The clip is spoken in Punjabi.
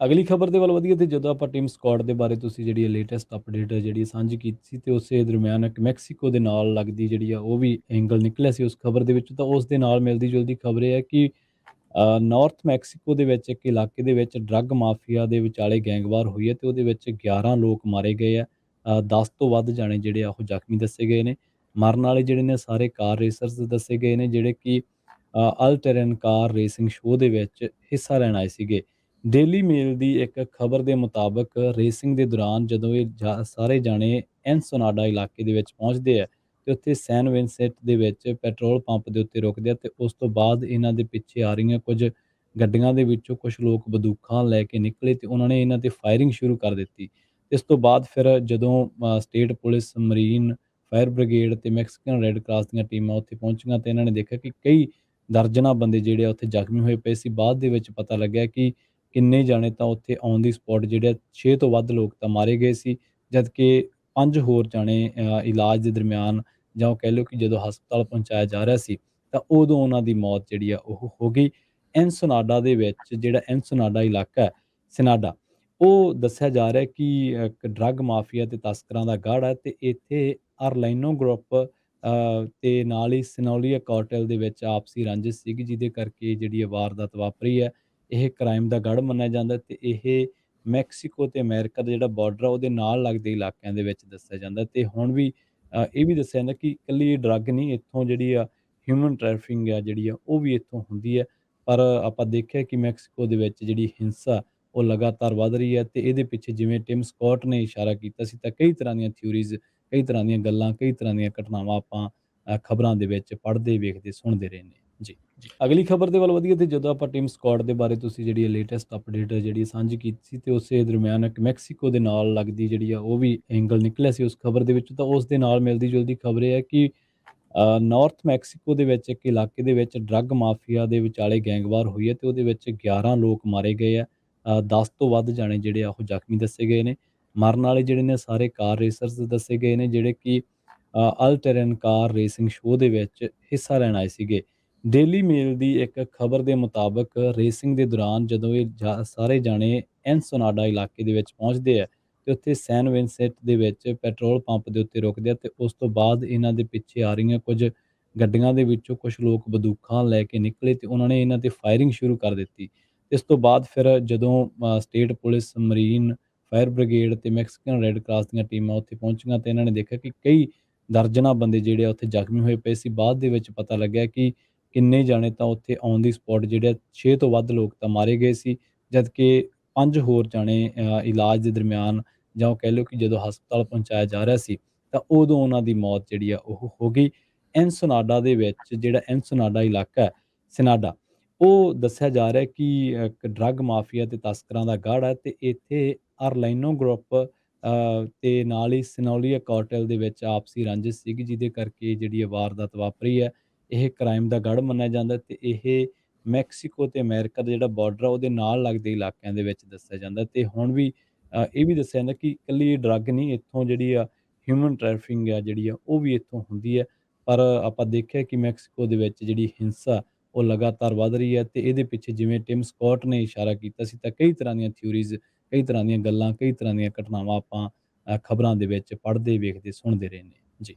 ਅਗਲੀ ਖਬਰ ਦੇ ਵੱਲ ਵਧੀਏ ਤੇ ਜਦੋਂ ਆਪਾਂ ਟੀਮ ਸਕੁਆਡ ਦੇ ਬਾਰੇ ਤੁਸੀਂ ਜਿਹੜੀ ਲੇਟੈਸਟ ਅਪਡੇਟ ਜਿਹੜੀ ਸਾਂਝੀ ਕੀਤੀ ਸੀ ਤੇ ਉਸੇ ਦਰਮਿਆਨ ਇੱਕ ਮੈਕਸੀਕੋ ਦੇ ਨਾਲ ਲੱਗਦੀ ਜਿਹੜੀ ਆ ਉਹ ਵੀ ਐਂਗਲ ਨਿਕਲਿਆ ਸੀ ਉਸ ਖਬਰ ਦੇ ਵਿੱਚ। ਤਾਂ ਉਸ ਦੇ ਨਾਲ ਮਿਲਦੀ ਜੁਲਦੀ ਖਬਰ ਇਹ ਹੈ ਕਿ ਨਾਰਥ ਮੈਕਸੀਕੋ ਦੇ ਵਿੱਚ ਇੱਕ ਇਲਾਕੇ ਦੇ ਵਿੱਚ ਡਰੱਗ ਮਾਫੀਆ ਦੇ ਵਿਚਾਲੇ ਗੈਂਗਵਾਰ ਹੋਈ ਹੈ ਤੇ ਉਹਦੇ ਵਿੱਚ 11 ਲੋਕ ਮਾਰੇ ਗਏ ਆ। 10 ਤੋਂ ਵੱਧ ਜਾਣੇ ਜਿਹੜੇ ਆ ਉਹ ਜ਼ਖਮੀ ਦੱਸੇ ਗਏ ਨੇ। ਮਰਨ ਵਾਲੇ ਜਿਹੜੇ ਨੇ ਸਾਰੇ ਕਾਰ ਰੇਸਰਸ ਦੱਸੇ ਗਏ ਨੇ ਜਿਹੜੇ ਕਿ ਅਲ ਟੈਰਨ ਕਾਰ ਰੇਸਿੰਗ ਸ਼ੋਅ ਦੇ ਵਿੱਚ ਹਿੱਸਾ ਲੈਣ ਆਏ ਸੀਗੇ। ਡੇਲੀ ਮੇਲ ਦੀ ਇੱਕ ਖਬਰ ਦੇ ਮੁਤਾਬਕ ਰੇਸਿੰਗ ਦੇ ਦੌਰਾਨ ਜਦੋਂ ਇਹ ਸਾਰੇ ਜਾਣੇ ਐਨਸੋਨਾਡਾ ਇਲਾਕੇ ਦੇ ਵਿੱਚ ਪਹੁੰਚਦੇ ਆ ਤੇ ਉੱਥੇ ਸੈਨ ਵਿਨਸੈਂਟ ਦੇ ਵਿੱਚ ਪੈਟਰੋਲ ਪੰਪ ਦੇ ਉੱਤੇ ਰੁਕਦੇ ਆ ਤੇ ਉਸ ਤੋਂ ਬਾਅਦ ਇਹਨਾਂ ਦੇ ਪਿੱਛੇ ਆ ਰਹੀਆਂ ਕੁਝ ਗੱਡੀਆਂ ਦੇ ਵਿੱਚੋਂ ਕੁਝ ਲੋਕ ਬੰਦੂਕਾਂ ਲੈ ਕੇ ਨਿਕਲੇ ਤੇ ਉਹਨਾਂ ਨੇ ਇਹਨਾਂ ਤੇ ਫਾਇਰਿੰਗ ਸ਼ੁਰੂ ਕਰ ਦਿੱਤੀ। ਇਸ ਤੋਂ ਬਾਅਦ ਫਿਰ ਜਦੋਂ state police, marine, fire brigade ਤੇ ਮੈਕਸੀਕਨ ਰੈੱਡ ਕਰਾਸ ਦੀਆਂ ਟੀਮਾਂ ਉੱਥੇ ਪਹੁੰਚੀਆਂ ਤੇ ਇਹਨਾਂ ਨੇ ਦੇਖਿਆ ਕਿ ਕਈ ਦਰਜਨਾਂ ਬੰਦੇ ਜਿਹੜੇ ਆ ਉੱਥੇ ਜ਼ਖਮੀ ਹੋਏ ਪਏ ਸੀ। ਬਾਅਦ ਦੇ ਵਿੱਚ ਪਤਾ ਲੱਗਿਆ ਕਿ ਕਿੰਨੇ ਜਾਣੇ ਤਾਂ ਉੱਥੇ ਔਨ ਦੀ ਸਪੌਟ ਜਿਹੜੇ ਆ 6 ਤੋਂ ਵੱਧ ਲੋਕ ਤਾਂ ਮਾਰੇ ਗਏ ਸੀ, ਜਦਕਿ 5 ਹੋਰ ਜਾਣੇ ਇਲਾਜ ਦੇ ਦਰਮਿਆਨ ਜਾਂ ਉਹ ਕਹਿ ਲਓ ਕਿ ਜਦੋਂ ਹਸਪਤਾਲ ਪਹੁੰਚਾਇਆ ਜਾ ਰਿਹਾ ਸੀ, ਤਾਂ ਉਦੋਂ ਉਹਨਾਂ ਦੀ ਮੌਤ ਜਿਹੜੀ ਆ ਉਹ ਹੋ ਗਈ। ਐਨਸੋਨਾਡਾ ਦੇ ਵਿੱਚ ਜਿਹੜਾ ਐਨਸੋਨਾਡਾ ਇਲਾਕਾ ਹੈ, ਸਿਨਾਡਾ, ਉਹ ਦੱਸਿਆ ਜਾ ਰਿਹਾ ਕਿ ਇੱਕ ਡਰੱਗ ਮਾਫੀਆ ਤੇ ਤਸਕਰਾਂ ਦਾ ਗੜ੍ਹ ਹੈ ਤੇ ਇੱਥੇ ਆਰਲਾਈਨੋ ਗਰੁੱਪ ਤੇ ਨਾਲ ਹੀ ਸਿਨੋਲੀਆ ਕਾਰਟਲ ਦੇ ਵਿੱਚ ਆਪਸੀ ਰੰਜਿਸ਼ ਸੀਗੀ, ਜਿਹਦੇ ਕਰਕੇ ਜਿਹੜੀ ਇਹ ਵਾਰਦਾਤ ਵਾਪਰੀ ਹੈ। ਇਹ ਕ੍ਰਾਈਮ ਦਾ ਗੜ੍ਹ ਮੰਨਿਆ ਜਾਂਦਾ ਤੇ ਇਹ ਮੈਕਸੀਕੋ ਤੇ ਅਮਰੀਕਾ ਦਾ ਜਿਹੜਾ ਬਾਰਡਰ ਆ ਉਹਦੇ ਨਾਲ ਲੱਗਦੇ ਇਲਾਕਿਆਂ ਦੇ ਵਿੱਚ ਦੱਸਿਆ ਜਾਂਦਾ ਤੇ ਹੁਣ ਵੀ ਇਹ ਵੀ ਦੱਸਿਆ ਜਾਂਦਾ ਕਿ ਇਕੱਲੀ ਇਹ ਡਰੱਗ ਨਹੀਂ, ਇੱਥੋਂ ਜਿਹੜੀ ਆ ਹਿਊਮਨ ਟ੍ਰੈਫਿਕਿੰਗ ਆ ਜਿਹੜੀ ਆ ਉਹ ਵੀ ਇੱਥੋਂ ਹੁੰਦੀ ਹੈ। ਪਰ ਆਪਾਂ ਦੇਖਿਆ ਕਿ ਮੈਕਸੀਕੋ ਦੇ ਵਿੱਚ ਜਿਹੜੀ ਹਿੰਸਾ ਉਹ ਲਗਾਤਾਰ ਵੱਧ ਰਹੀ ਹੈ ਤੇ ਇਹਦੇ ਪਿੱਛੇ ਜਿਵੇਂ ਟਿਮ ਸਕੌਟ ਨੇ ਇਸ਼ਾਰਾ ਕੀਤਾ ਸੀ ਤਾਂ ਕਈ ਤਰ੍ਹਾਂ ਦੀਆਂ ਥਿਊਰੀਜ਼, ਕਈ ਤਰ੍ਹਾਂ ਦੀਆਂ ਗੱਲਾਂ, ਕਈ ਤਰ੍ਹਾਂ ਦੀਆਂ ਘਟਨਾਵਾਂ ਆਪਾਂ ਖਬਰਾਂ ਦੇ ਵਿੱਚ ਪੜ੍ਹਦੇ, ਵੇਖਦੇ, ਸੁਣਦੇ ਰਹੇ ਨੇ। ਜੀ। ਅਗਲੀ ਖਬਰ ਦੇ ਵੱਲ ਵਧੀਏ ਤੇ ਜਦੋਂ ਆਪਾਂ ਟੀਮ ਸਕੁਆਡ ਦੇ ਬਾਰੇ ਤੁਸੀਂ ਜਿਹੜੀ ਲੇਟੈਸਟ ਅਪਡੇਟ ਜਿਹੜੀ ਸਾਂਝੀ ਕੀਤੀ ਸੀ ਤੇ ਉਸੇ ਦਰਮਿਆਨ ਇੱਕ ਮੈਕਸੀਕੋ ਦੇ ਨਾਲ ਲੱਗਦੀ ਜਿਹੜੀ ਆ ਉਹ ਵੀ ਐਂਗਲ ਨਿਕਲਿਆ ਸੀ ਉਸ ਖਬਰ ਦੇ ਵਿੱਚ। ਤਾਂ ਉਸ ਦੇ ਨਾਲ ਮਿਲਦੀ ਜੁਲਦੀ ਖਬਰ ਇਹ ਹੈ ਕਿ ਨਾਰਥ ਮੈਕਸੀਕੋ ਦੇ ਵਿੱਚ ਇੱਕ ਇਲਾਕੇ ਦੇ ਵਿੱਚ ਡਰੱਗ ਮਾਫੀਆ ਦੇ ਵਿਚਾਲੇ ਗੈਂਗਵਾਰ ਹੋਈ ਹੈ ਤੇ ਉਹਦੇ ਵਿੱਚ 11 ਲੋਕ ਮਾਰੇ ਗਏ ਆ। 10 ਤੋਂ ਵੱਧ ਜਾਣੇ ਜਿਹੜੇ ਆ ਉਹ ਜ਼ਖਮੀ ਦੱਸੇ ਗਏ ਨੇ। ਮਰਨ ਵਾਲੇ ਜਿਹੜੇ ਨੇ ਸਾਰੇ ਕਾਰ ਰੇਸਰਸ ਦੱਸੇ ਗਏ ਨੇ ਜਿਹੜੇ ਕਿ ਅਲ ਟੈਰਨ ਕਾਰ ਰੇਸਿੰਗ ਸ਼ੋਅ ਦੇ ਵਿੱਚ ਹਿੱਸਾ ਲੈਣ ਆਏ ਸੀਗੇ। ਡੇਲੀ ਮੇਲ ਦੀ ਇੱਕ ਖਬਰ ਦੇ ਮੁਤਾਬਕ ਰੇਸਿੰਗ ਦੇ ਦੌਰਾਨ ਜਦੋਂ ਇਹ ਸਾਰੇ ਜਾਣੇ ਐਨਸੋਨਾਡਾ ਇਲਾਕੇ ਦੇ ਵਿੱਚ ਪਹੁੰਚਦੇ ਆ ਤੇ ਉੱਥੇ ਸੈਨ ਵਿਨਸੈਂਟ ਦੇ ਵਿੱਚ ਪੈਟਰੋਲ ਪੰਪ ਦੇ ਉੱਤੇ ਰੁਕਦੇ ਆ ਤੇ ਉਸ ਤੋਂ ਬਾਅਦ ਇਹਨਾਂ ਦੇ ਪਿੱਛੇ ਆ ਰਹੀਆਂ ਕੁਝ ਗੱਡੀਆਂ ਦੇ ਵਿੱਚੋਂ ਕੁਝ ਲੋਕ ਬੰਦੂਕਾਂ ਲੈ ਕੇ ਨਿਕਲੇ ਤੇ ਉਹਨਾਂ ਨੇ ਇਹਨਾਂ ਤੇ ਫਾਇਰਿੰਗ ਸ਼ੁਰੂ ਕਰ ਦਿੱਤੀ। ਇਸ ਤੋਂ ਬਾਅਦ ਫਿਰ ਜਦੋਂ state police, marine, fire brigade ਤੇ ਮੈਕਸੀਕਨ ਰੈੱਡ ਕਰਾਸ ਦੀਆਂ ਟੀਮਾਂ ਉੱਥੇ ਪਹੁੰਚੀਆਂ ਤੇ ਇਹਨਾਂ ਨੇ ਦੇਖਿਆ ਕਿ ਕਈ ਦਰਜਨਾਂ ਬੰਦੇ ਜਿਹੜੇ ਆ ਉੱਥੇ ਜ਼ਖਮੀ ਹੋਏ ਪਏ ਸੀ। ਬਾਅਦ ਦੇ ਵਿੱਚ ਪਤਾ ਲੱਗਿਆ ਕਿ ਕਿੰਨੇ ਜਾਣੇ ਤਾਂ ਉੱਥੇ ਔਨ ਦੀ ਸਪੌਟ ਜਿਹੜੇ ਆ 6 ਤੋਂ ਵੱਧ ਲੋਕ ਤਾਂ ਮਾਰੇ ਗਏ ਸੀ, ਜਦਕਿ 5 ਹੋਰ ਜਾਣੇ ਇਲਾਜ ਦੇ ਦਰਮਿਆਨ ਜਾਂ ਉਹ ਕਹਿ ਲਓ ਕਿ ਜਦੋਂ ਹਸਪਤਾਲ ਪਹੁੰਚਾਇਆ ਜਾ ਰਿਹਾ ਸੀ, ਤਾਂ ਉਦੋਂ ਉਹਨਾਂ ਦੀ ਮੌਤ ਜਿਹੜੀ ਆ ਉਹ ਹੋ ਗਈ। ਐਨਸੋਨਾਡਾ ਦੇ ਵਿੱਚ ਜਿਹੜਾ ਐਨਸੋਨਾਡਾ ਇਲਾਕਾ ਹੈ, ਸਿਨਾਡਾ, ਉਹ ਦੱਸਿਆ ਜਾ ਰਿਹਾ ਕਿ ਇੱਕ ਡਰੱਗ ਮਾਫੀਆ ਤੇ ਤਸਕਰਾਂ ਦਾ ਗੜ੍ਹ ਹੈ ਤੇ ਇੱਥੇ ਆਰਲਾਈਨੋ ਗਰੁੱਪ ਤੇ ਨਾਲ ਹੀ ਸਿਨੋਲੀਆ ਕਾਰਟਲ ਦੇ ਵਿੱਚ ਆਪਸੀ ਰੰਜਿਸ਼ ਸੀਗੀ, ਜਿਹਦੇ ਕਰਕੇ ਜਿਹੜੀ ਇਹ ਵਾਰਦਾਤ ਵਾਪਰੀ ਹੈ। ਇਹ ਕ੍ਰਾਈਮ ਦਾ ਗੜ੍ਹ ਮੰਨਿਆ ਜਾਂਦਾ ਤੇ ਇਹ ਮੈਕਸੀਕੋ ਤੇ ਅਮਰੀਕਾ ਦਾ ਜਿਹੜਾ ਬਾਰਡਰ ਆ ਉਹਦੇ ਨਾਲ ਲੱਗਦੇ ਇਲਾਕਿਆਂ ਦੇ ਵਿੱਚ ਦੱਸਿਆ ਜਾਂਦਾ ਤੇ ਹੁਣ ਵੀ ਇਹ ਵੀ ਦੱਸਿਆ ਜਾਂਦਾ ਕਿ ਇਕੱਲੀ ਇਹ ਡਰੱਗ ਨਹੀਂ, ਇੱਥੋਂ ਜਿਹੜੀ ਆ ਹਿਊਮਨ ਟ੍ਰੈਫਿਕਿੰਗ ਆ ਜਿਹੜੀ ਆ ਉਹ ਵੀ ਇੱਥੋਂ ਹੁੰਦੀ ਹੈ। ਪਰ ਆਪਾਂ ਦੇਖਿਆ ਕਿ ਮੈਕਸੀਕੋ ਦੇ ਵਿੱਚ ਜਿਹੜੀ ਹਿੰਸਾ ਉਹ ਲਗਾਤਾਰ ਵੱਧ ਰਹੀ ਹੈ ਤੇ ਇਹਦੇ ਪਿੱਛੇ ਜਿਵੇਂ ਟਿਮ ਸਕੌਟ ਨੇ ਇਸ਼ਾਰਾ ਕੀਤਾ ਸੀ ਤਾਂ ਕਈ ਤਰ੍ਹਾਂ ਦੀਆਂ ਥਿਊਰੀਜ਼, ਕਈ ਤਰ੍ਹਾਂ ਦੀਆਂ ਗੱਲਾਂ, ਕਈ ਤਰ੍ਹਾਂ ਦੀਆਂ ਘਟਨਾਵਾਂ ਆਪਾਂ ਖਬਰਾਂ ਦੇ ਵਿੱਚ ਪੜ੍ਹਦੇ, ਵੇਖਦੇ, ਸੁਣਦੇ ਰਹੇ ਨੇ। ਜੀ।